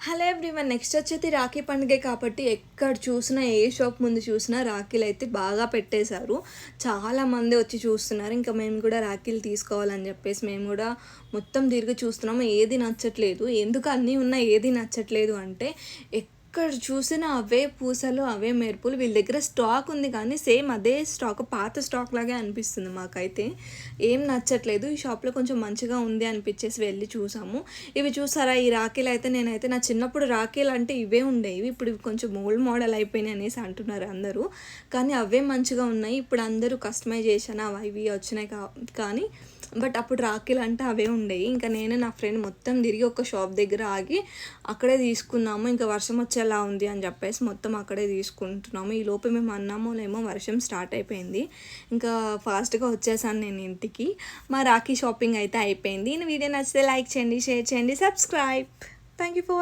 Hello everyone, next వచ్చేది రాఖీ పండుగే కాబట్టి ఎక్కడ చూసినా ఏ షాప్ ముందు చూసినా రాఖీలు అయితే బాగా పెట్టేశారు. చాలామంది వచ్చి చూస్తున్నారు. ఇంకా మేము కూడా రాఖీలు తీసుకోవాలని చెప్పేసి మేము కూడా మొత్తం తిరిగి చూస్తున్నాము. ఏది నచ్చట్లేదు. ఎందుకు అన్నీ ఉన్నా ఏది నచ్చట్లేదు అంటే ఎక్కడ చూసినా అవే పూసలు అవే మెరుపులు. వీళ్ళ దగ్గర స్టాక్ ఉంది కానీ సేమ్ అదే స్టాక్ పాత స్టాక్ లాగే అనిపిస్తుంది మాకైతే. ఏం నచ్చట్లేదు. ఈ షాప్లో కొంచెం మంచిగా ఉంది అనిపించేసి వెళ్ళి చూసాము. ఇవి చూసారా, ఈ రాఖీలు అయితే నేనైతే నా చిన్నప్పుడు రాఖీలు అంటే ఇవే ఉండేవి. ఇప్పుడు ఇవి కొంచెం ఓల్డ్ మోడల్ అయిపోయినాయి అనేసి అంటున్నారు అందరూ. కానీ అవే మంచిగా ఉన్నాయి. ఇప్పుడు అందరూ కస్టమైజేషన్ అవి ఇవి వచ్చినాయి కానీ బట్ అప్పుడు రాఖీలు అంటే అవే ఉండేవి. ఇంకా నేను నా ఫ్రెండ్ మొత్తం తిరిగి ఒక షాప్ దగ్గర ఆగి అక్కడే తీసుకున్నాము. ఇంకా వర్షం వచ్చేలా ఉంది అని చెప్పేసి మొత్తం అక్కడే తీసుకుంటున్నాము. ఈ లోపు మేము అన్నామోలేమో వర్షం స్టార్ట్ అయిపోయింది. ఇంకా ఫాస్ట్గా వచ్చేసాను నేను ఇంటికి. మా రాఖీ షాపింగ్ అయితే అయిపోయింది. ఈ వీడియో నచ్చితే లైక్ చేయండి, షేర్ చేయండి, సబ్స్క్రైబ్. Thank you for